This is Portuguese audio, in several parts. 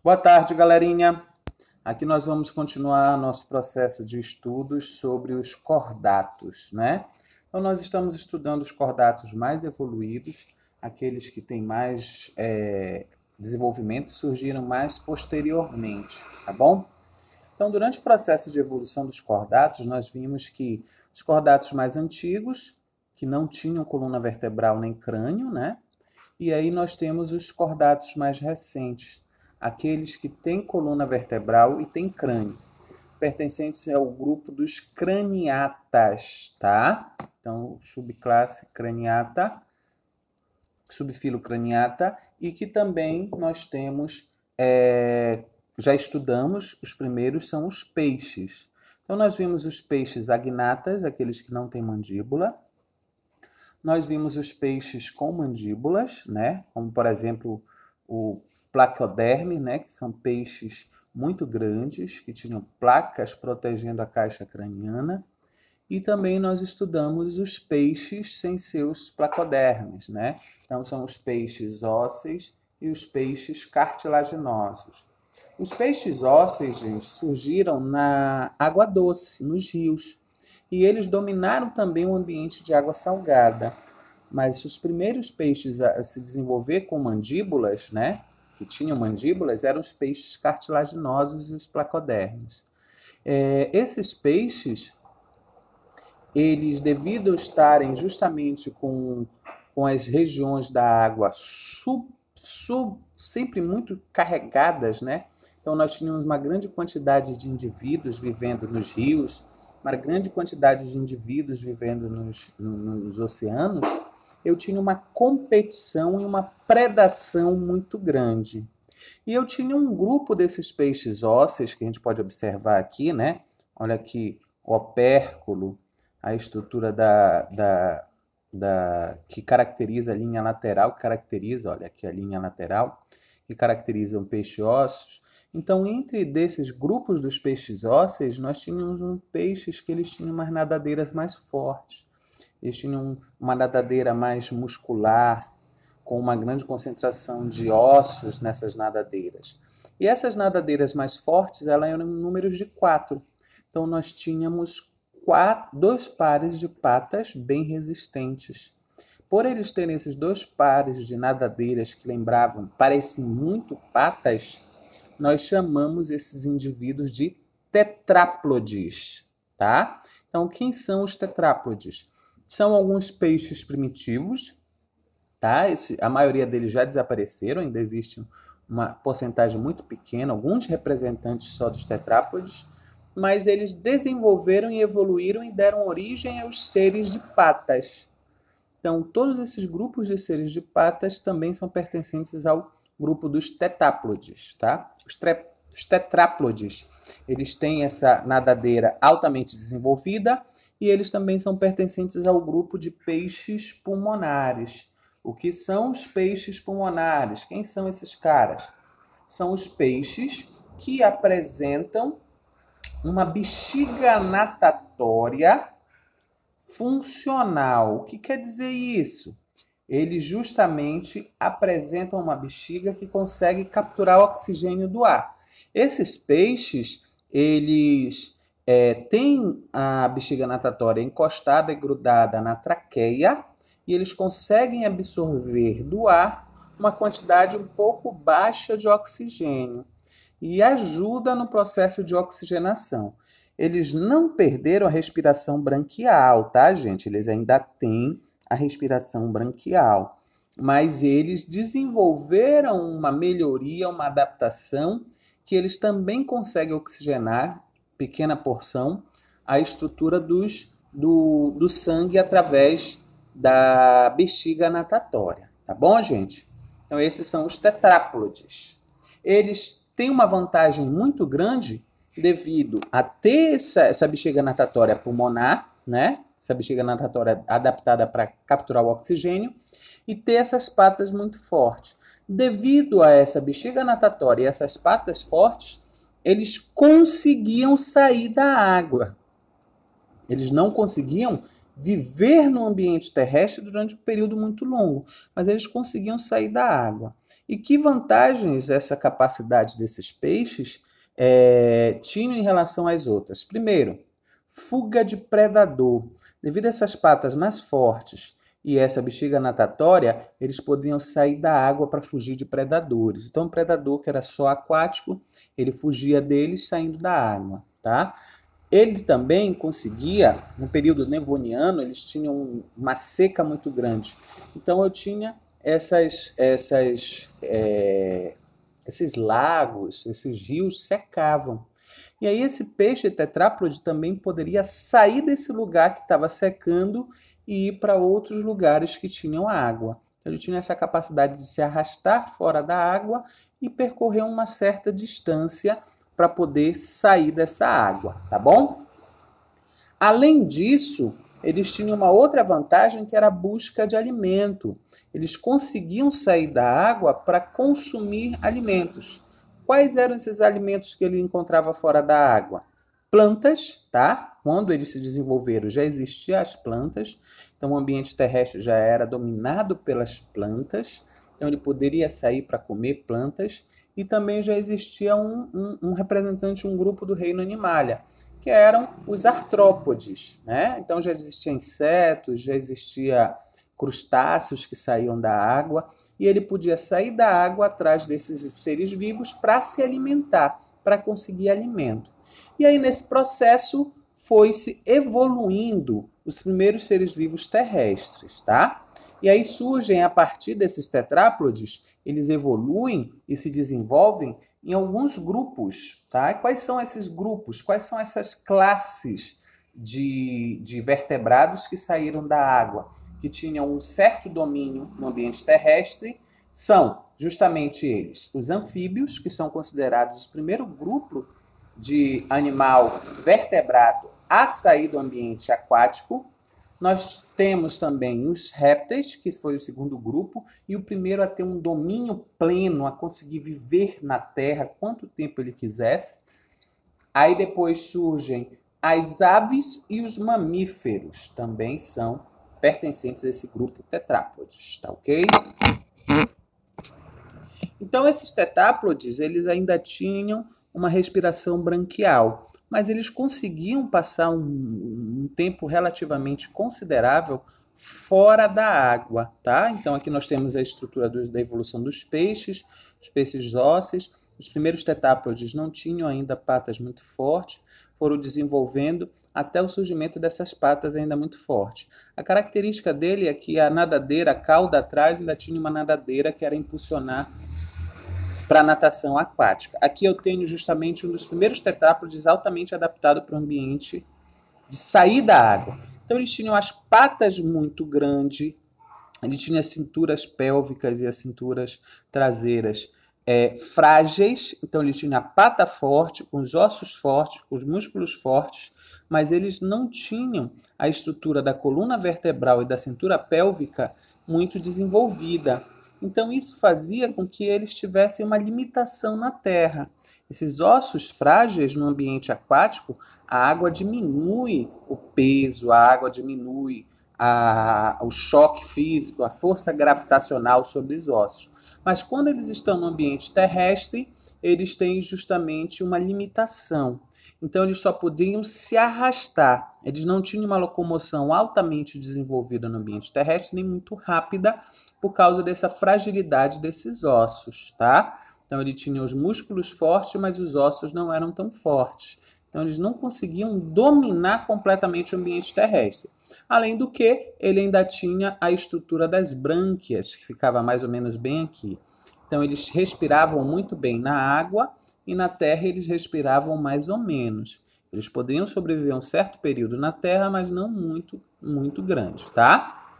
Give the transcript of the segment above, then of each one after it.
Boa tarde, galerinha. Aqui nós vamos continuar nosso processo de estudos sobre os cordatos, né? Então, nós estamos estudando os cordatos mais evoluídos, aqueles que têm mais desenvolvimento, surgiram mais posteriormente, tá bom? Então, durante o processo de evolução dos cordatos, nós vimos que os cordatos mais antigos, que não tinham coluna vertebral nem crânio, né? E aí nós temos os cordatos mais recentes, aqueles que têm coluna vertebral e têm crânio, pertencentes ao grupo dos craniatas, tá? Então, subclasse craniata, subfilo craniata, e que também nós temos, já estudamos, os primeiros são os peixes. Então, nós vimos os peixes agnatas, aqueles que não têm mandíbula. Nós vimos os peixes com mandíbulas, né? Como, por exemplo, o placoderme, né? Que são peixes muito grandes, que tinham placas protegendo a caixa craniana. E também nós estudamos os peixes sem seus placodermes, né? Então, são os peixes ósseos e os peixes cartilaginosos. Os peixes ósseos, gente, surgiram na água doce, nos rios. E eles dominaram também o ambiente de água salgada. Mas os primeiros peixes a se desenvolver com mandíbulas, né, que tinham mandíbulas, eram os peixes cartilaginosos e os placodermes. Esses peixes, eles, devido a estarem justamente com as regiões da água sempre muito carregadas, né? Então, nós tínhamos uma grande quantidade de indivíduos vivendo nos rios, uma grande quantidade de indivíduos vivendo nos oceanos. Eu tinha uma competição e uma predação muito grande. E eu tinha um grupo desses peixes ósseos, que a gente pode observar aqui, né? Olha aqui, o opérculo, a estrutura que caracteriza a linha lateral, olha aqui a linha lateral, que caracteriza um peixe ósseo. Então, entre desses grupos dos peixes ósseos, nós tínhamos peixes que eles tinham umas nadadeiras mais fortes. Eles tinham uma nadadeira mais muscular, com uma grande concentração de ossos nessas nadadeiras. E essas nadadeiras mais fortes, elas eram em números de 4. Então, nós tínhamos 2 pares de patas bem resistentes. Por eles terem esses 2 pares de nadadeiras que pareciam muito patas, nós chamamos esses indivíduos de tetráplodes, tá? Então, quem são os tetráplodes? São alguns peixes primitivos, tá? A maioria deles já desapareceram, ainda existe uma porcentagem muito pequena, alguns representantes só dos tetrápodes, mas eles desenvolveram e evoluíram e deram origem aos seres de patas. Então, todos esses grupos de seres de patas também são pertencentes ao grupo dos tetáplodes, tá? Os tetráplodes, eles têm essa nadadeira altamente desenvolvida e eles também são pertencentes ao grupo de peixes pulmonares. O que são os peixes pulmonares? Quem são esses caras? São os peixes que apresentam uma bexiga natatória funcional. O que quer dizer isso? Eles justamente apresentam uma bexiga que consegue capturar o oxigênio do ar. Esses peixes, eles têm a bexiga natatória encostada e grudada na traqueia e eles conseguem absorver do ar uma quantidade um pouco baixa de oxigênio e ajuda no processo de oxigenação. Eles não perderam a respiração branquial, tá, gente? Eles ainda têm a respiração branquial, mas eles desenvolveram uma melhoria, uma adaptação, que eles também conseguem oxigenar, pequena porção, a estrutura do sangue através da bexiga natatória, tá bom, gente? Então, esses são os tetráplodes. Eles têm uma vantagem muito grande devido a ter essa bexiga natatória pulmonar, né? Essa bexiga natatória adaptada para capturar o oxigênio, e ter essas patas muito fortes. Devido a essa bexiga natatória e essas patas fortes, eles conseguiam sair da água. Eles não conseguiam viver no ambiente terrestre durante um período muito longo, mas eles conseguiam sair da água. E que vantagens essa capacidade desses peixes tinham em relação às outras? Primeiro, fuga de predador. Devido a essas patas mais fortes e essa bexiga natatória, eles podiam sair da água para fugir de predadores. Então, o predador, que era só aquático, ele fugia deles saindo da água, tá? Ele também conseguia, no período devoniano, eles tinham uma seca muito grande. Então, eu tinha esses lagos, esses rios secavam. E aí esse peixe tetrápode também poderia sair desse lugar que estava secando e ir para outros lugares que tinham água. Então, ele tinha essa capacidade de se arrastar fora da água e percorrer uma certa distância para poder sair dessa água, tá bom? Além disso, eles tinham uma outra vantagem que era a busca de alimento. Eles conseguiam sair da água para consumir alimentos. Quais eram esses alimentos que ele encontrava fora da água? Plantas, tá? Quando eles se desenvolveram, já existiam as plantas. Então, o ambiente terrestre já era dominado pelas plantas. Então, ele poderia sair para comer plantas. E também já existia um representante, um grupo do reino animalia, que eram os artrópodes, né? Então, já existiam insetos, já existia crustáceos que saíam da água, e ele podia sair da água atrás desses seres vivos para se alimentar, para conseguir alimento. E aí, nesse processo, foi-se evoluindo os primeiros seres vivos terrestres, tá? E aí surgem, a partir desses tetráplodes, eles evoluem e se desenvolvem em alguns grupos, tá? E quais são esses grupos? Quais são essas classes de vertebrados que saíram da água, que tinham um certo domínio no ambiente terrestre? São justamente eles, os anfíbios, que são considerados o primeiro grupo de animal vertebrado a sair do ambiente aquático. Nós temos também os répteis, que foi o segundo grupo, e o primeiro a ter um domínio pleno, a conseguir viver na Terra quanto tempo ele quisesse. Aí depois surgem as aves e os mamíferos, também são pertencentes a esse grupo tetrápodes, tá ok? Então esses tetrápodes, eles ainda tinham uma respiração branquial, mas eles conseguiam passar um tempo relativamente considerável fora da água, tá? Então aqui nós temos a estrutura da evolução dos peixes, os peixes ósseos. Os primeiros tetrápodes não tinham ainda patas muito fortes, foram desenvolvendo até o surgimento dessas patas ainda muito fortes. A característica dele é que a nadadeira, a cauda atrás, ainda tinha uma nadadeira que era impulsionar para a natação aquática. Aqui eu tenho justamente um dos primeiros tetrápodes altamente adaptado para o ambiente de sair da água. Então eles tinham as patas muito grandes, ele tinha as cinturas pélvicas e as cinturas traseiras frágeis, então ele tinha a pata forte, com os ossos fortes, com os músculos fortes, mas eles não tinham a estrutura da coluna vertebral e da cintura pélvica muito desenvolvida. Então isso fazia com que eles tivessem uma limitação na terra. Esses ossos frágeis no ambiente aquático, a água diminui o peso, a água diminui o choque físico, a força gravitacional sobre os ossos. Mas quando eles estão no ambiente terrestre, eles têm justamente uma limitação. Então eles só podiam se arrastar. Eles não tinham uma locomoção altamente desenvolvida no ambiente terrestre, nem muito rápida, por causa dessa fragilidade desses ossos, tá? Então ele tinha os músculos fortes, mas os ossos não eram tão fortes. Então eles não conseguiam dominar completamente o ambiente terrestre. Além do que, ele ainda tinha a estrutura das brânquias, que ficava mais ou menos bem aqui. Então eles respiravam muito bem na água e na terra eles respiravam mais ou menos. Eles poderiam sobreviver um certo período na terra, mas não muito grande, tá?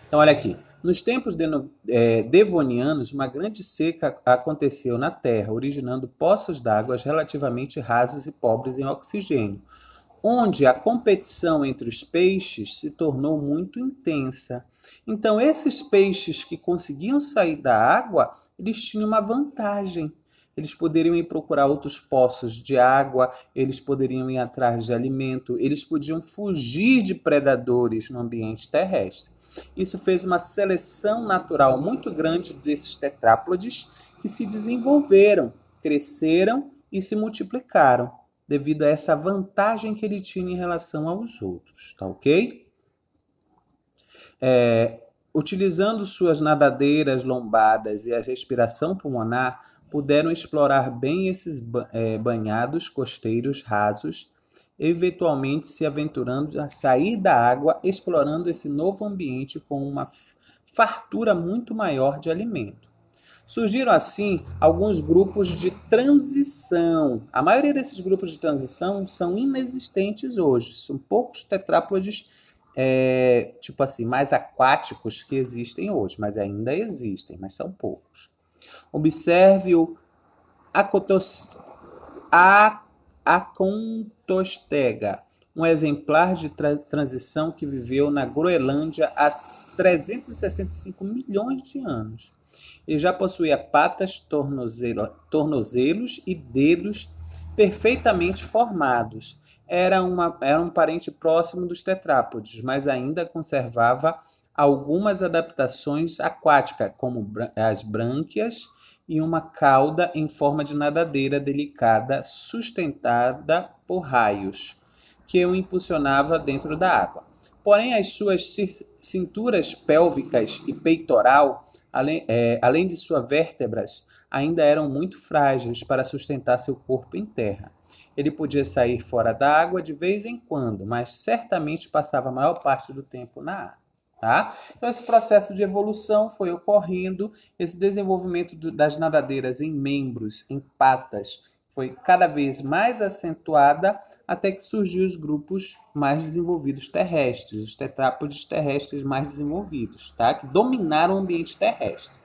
Então olha aqui. Nos tempos devonianos, uma grande seca aconteceu na Terra, originando poços d'água relativamente rasos e pobres em oxigênio, onde a competição entre os peixes se tornou muito intensa. Então, esses peixes que conseguiam sair da água, eles tinham uma vantagem. eles poderiam ir procurar outros poços de água, eles poderiam ir atrás de alimento, eles podiam fugir de predadores no ambiente terrestre. Isso fez uma seleção natural muito grande desses tetrápodes que se desenvolveram, cresceram e se multiplicaram, devido a essa vantagem que ele tinha em relação aos outros, tá ok? Utilizando suas nadadeiras lombadas e a respiração pulmonar, puderam explorar bem esses banhados costeiros rasos, eventualmente se aventurando a sair da água, explorando esse novo ambiente com uma fartura muito maior de alimento. Surgiram, assim, alguns grupos de transição. A maioria desses grupos de transição são inexistentes hoje. São poucos tetrápodes, tipo assim, mais aquáticos que existem hoje, mas ainda existem, mas são poucos. Observe o Acontostega, um exemplar de transição que viveu na Groenlândia há 365 milhões de anos. Ele já possuía patas, tornozelos e dedos perfeitamente formados. Era um parente próximo dos tetrápodes, mas ainda conservava algumas adaptações aquáticas, como as brânquias e uma cauda em forma de nadadeira delicada sustentada por raios, que o impulsionava dentro da água. Porém, as suas cinturas pélvicas e peitoral, além de suas vértebras, ainda eram muito frágeis para sustentar seu corpo em terra. Ele podia sair fora da água de vez em quando, mas certamente passava a maior parte do tempo na água. Tá? Então, esse processo de evolução foi ocorrendo, esse desenvolvimento das nadadeiras em membros, em patas, foi cada vez mais acentuada, até que surgiu os grupos mais desenvolvidos terrestres, os tetrápodes terrestres mais desenvolvidos, tá? Que dominaram o ambiente terrestre.